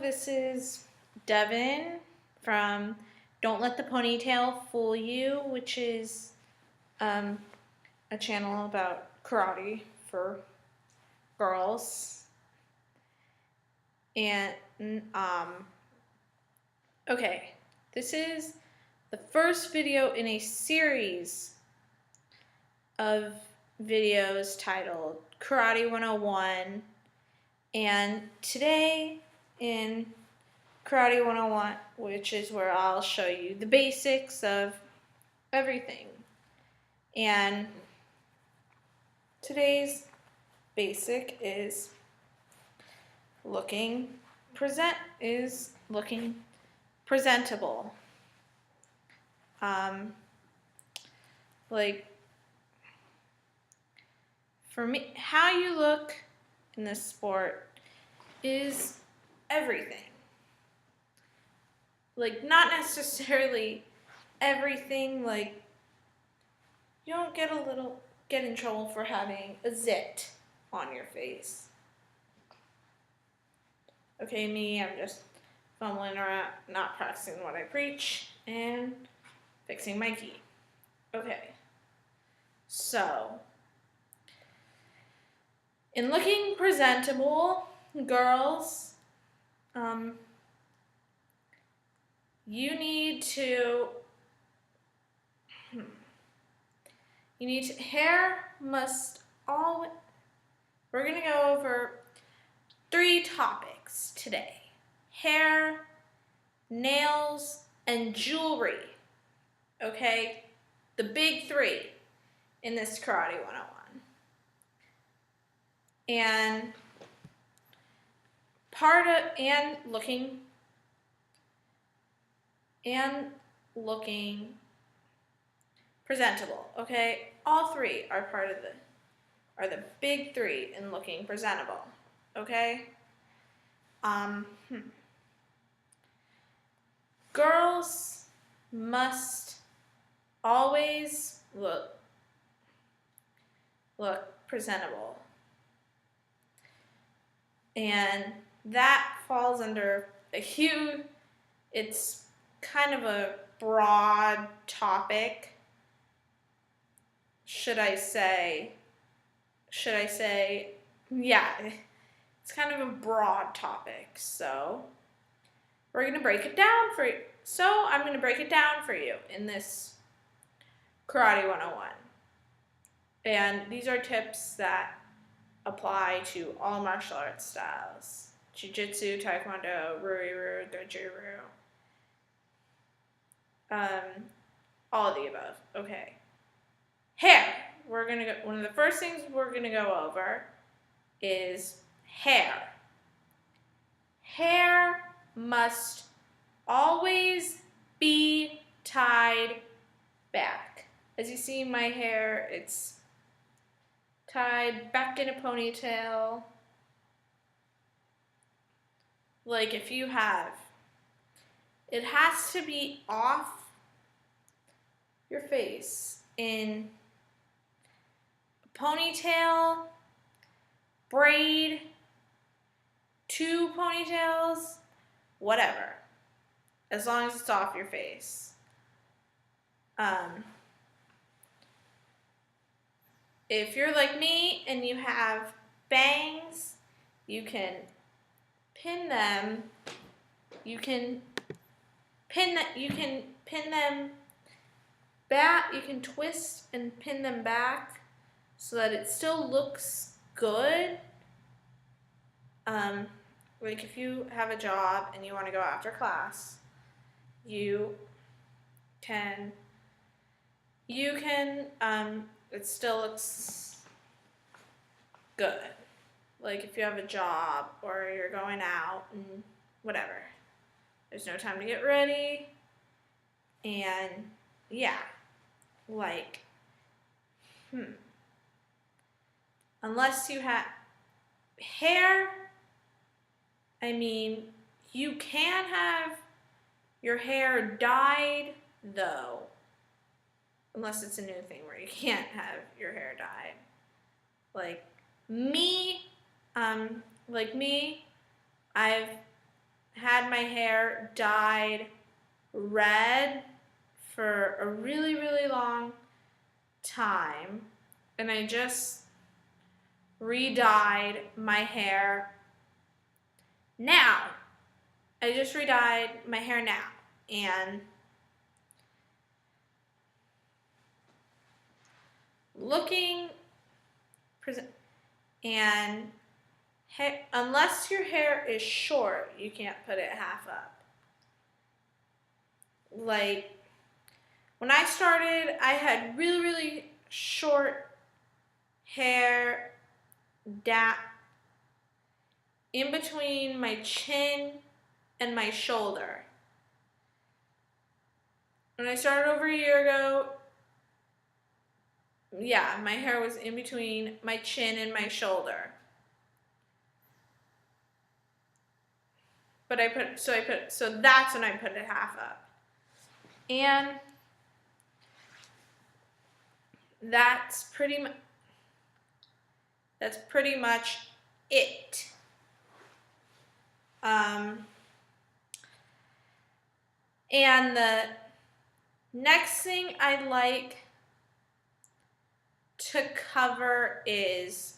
this is Devin from Don't Let the Ponytail Fool You, which is a channel about karate for girls. And, okay, this is the first video in a series of videos titled Karate 101. And today in Karate 101, which is where I'll show you the basics of everything. And today's basic is looking presentable. Like, for me, how you look in this sport is everything. Like, not necessarily everything, like, you don't get in trouble for having a zit on your face. Okay, me, I'm just fumbling around, not practicing what I preach, and fixing my key. Okay, so, in looking presentable, girls, hair must always, we're going to go over 3 topics today: hair, nails, and jewelry. Okay? The big 3 in this Karate 101. And looking presentable. Okay? All 3 are the big 3 in looking presentable. Okay? Girls must always look presentable. And that falls under it's kind of a broad topic. Should I say, yeah, it's kind of a broad topic. So we're going to break it down for you. So I'm going to break it down for you in this Karate 101. And these are tips that apply to all martial arts styles: Jiu-Jitsu, Taekwondo, Rui-Ryu, Doji-Ryu. All of the above. Okay. Hair. One of the first things we're gonna go over is hair. Hair must always be tied back. As you see, my hair, it's tied back in a ponytail. Like, it has to be off your face in a ponytail, braid, 2 ponytails, whatever, as long as it's off your face. If you're like me and you have bangs, you can pin them. You can pin them back. You can twist and pin them back so that it still looks good. Like, if you have a job and you want to go after class, you can it still looks good. Like, if you have a job or you're going out and whatever, there's no time to get ready. And yeah, like, unless you have hair, I mean, you can have your hair dyed, though, unless it's a new thing where you can't have your hair dyed. Like me, I've had my hair dyed red for a really, really long time, and I just re-dyed my hair now. I just re-dyed my hair now, and looking and unless your hair is short, you can't put it half up. Like, when I started, I had really, really short hair down in between my chin and my shoulder. When I started over a year ago, yeah, my hair was in between my chin and my shoulder. But so that's when I put it half up. And that's pretty much it. And the next thing I'd like to cover is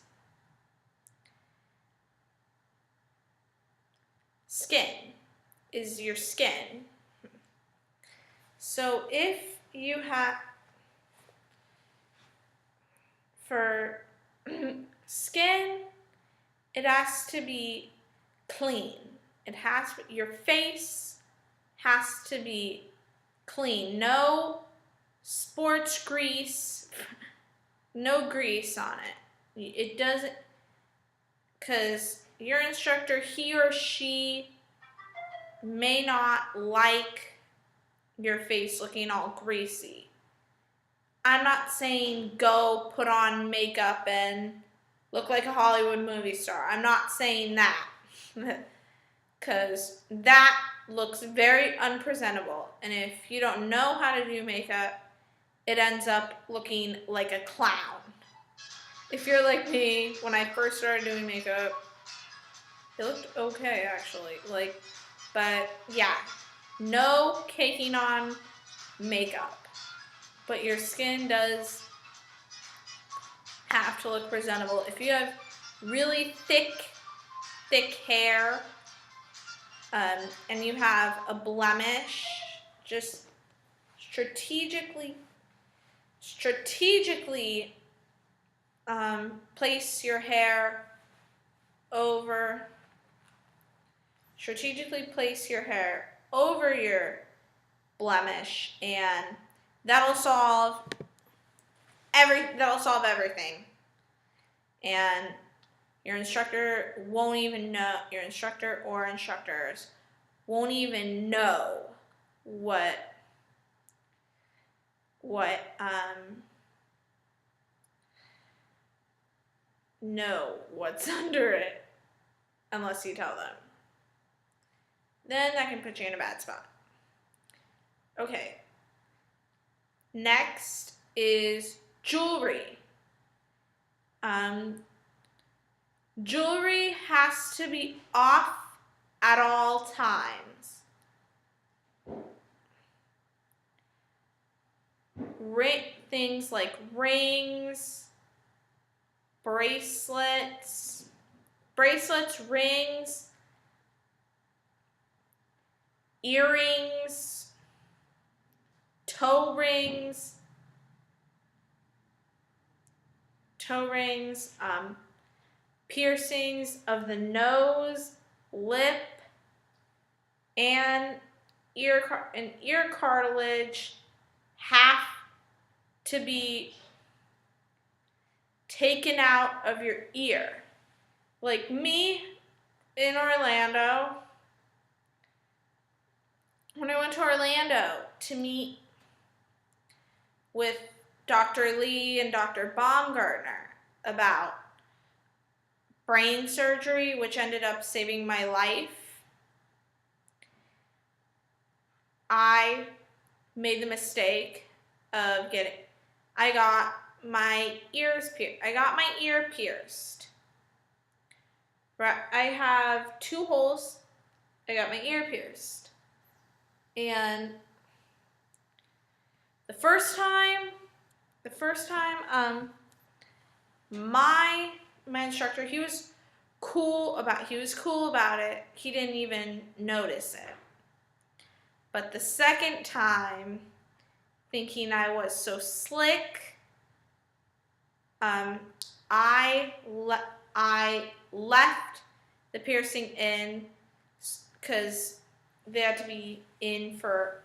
your skin. So if you have, for skin, it has to be clean. Your face has to be clean. No sports grease, no grease on it. It doesn't, because your instructor, he or she may not like your face looking all greasy. I'm not saying go put on makeup and look like a Hollywood movie star. I'm not saying that. Because that looks very unpresentable. And if you don't know how to do makeup, it ends up looking like a clown. If you're like me, when I first started doing makeup, it looked okay, actually. But yeah, no caking on makeup. But your skin does have to look presentable. If you have really thick hair, and you have a blemish, just strategically place your hair over your blemish, and that'll solve everything. And your instructor won't even know, your instructor or instructors won't even know what's under it unless you tell them. Then that can put you in a bad spot. Okay. Next is jewelry. Jewelry has to be off at all times. Things like rings, bracelets, rings, earrings, toe rings, piercings of the nose, lip, and ear cartilage have to be taken out of your ear. Like me in Orlando, when I went to Orlando to meet with Dr. Lee and Dr. Baumgartner about brain surgery, which ended up saving my life, I made the mistake of I got my ear pierced. I have 2 holes. I got my ear pierced. And the first time, my instructor, he was cool about it. He didn't even notice it. But the second time, thinking I was so slick, I left the piercing in because they had to be in for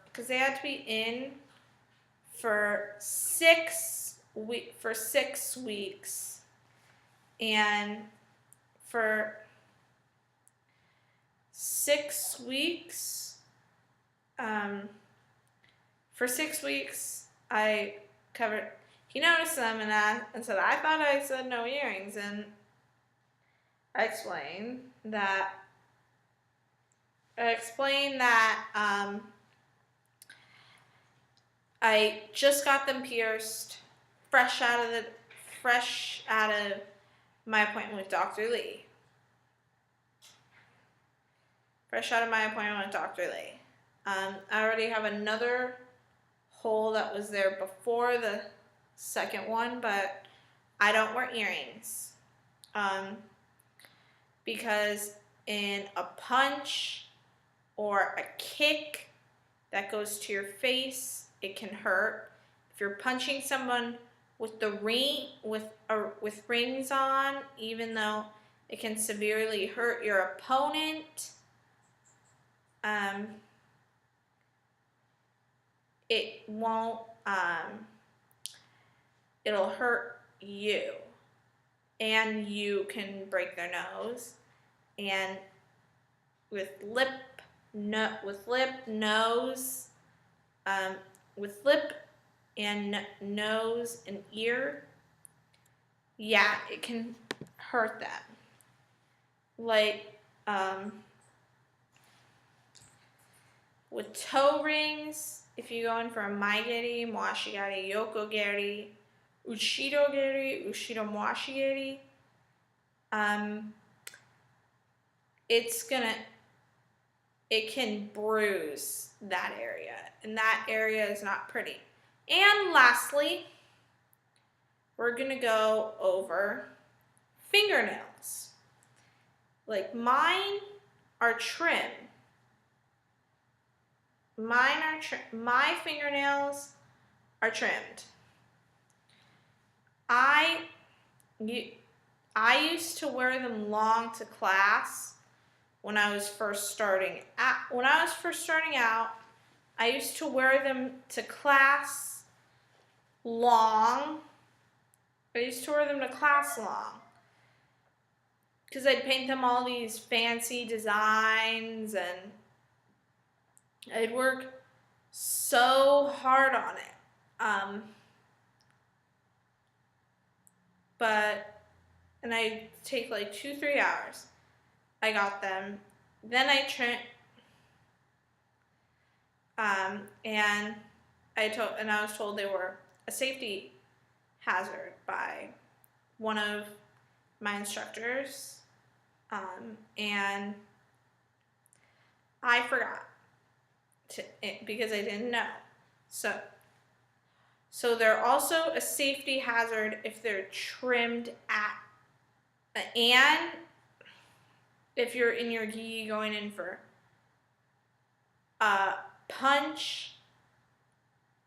6 weeks, and for 6 weeks, I covered. He noticed them and said, "I thought I said no earrings," and I explained that. I just got them pierced, fresh out of my appointment with Dr. Lee. I already have another hole that was there before the second one, but I don't wear earrings because in a punch or a kick that goes to your face, it can hurt. If you're punching someone with rings on, even though it can severely hurt your opponent, it won't. It'll hurt you, and you can break their nose. And with lip, nose, and ear, yeah, it can hurt them. Like with toe rings, if you go in for a maigeri, moashigari, yokogeri, ushidogeri, ushidomoashigeri, it can bruise that area, and that area is not pretty. And lastly, we're gonna go over fingernails. Like mine are trim. My fingernails are trimmed. I used to wear them long to class when I was first starting out. I used to wear them to class long. Because I'd paint them all these fancy designs, and I'd work so hard on it. And I'd take like 2-3 hours. I got them. Then I trimmed, and I was told they were a safety hazard by one of my instructors, and I forgot because I didn't know. So they're also a safety hazard if they're trimmed and if you're in your gi going in for a punch,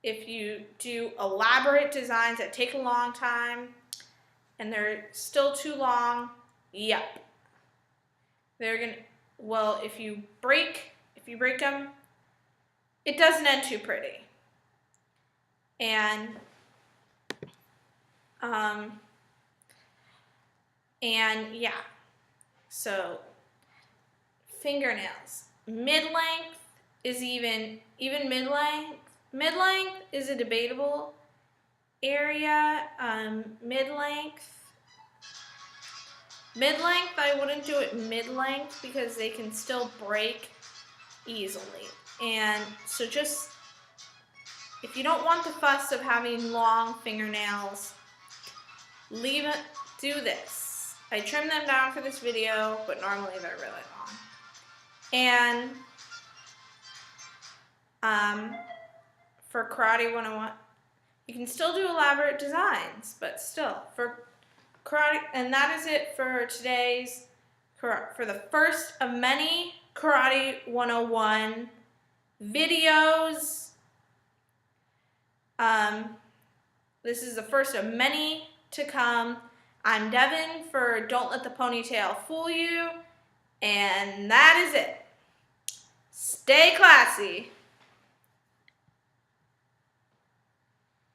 if you do elaborate designs that take a long time and they're still too long, yep. If you break them, it doesn't end too pretty. And yeah, so fingernails, mid-length is even mid-length. Mid-length is a debatable area. Mid-length, I wouldn't do it mid-length because they can still break easily. And so just, if you don't want the fuss of having long fingernails, do this. I trimmed them down for this video, but normally they're really long. And for Karate 101, you can still do elaborate designs, but still, for karate, and that is it for today's, for the first of many Karate 101 videos. This is the first of many to come. I'm Devin for Don't Let the Ponytail Fool You, and that is it. Stay classy.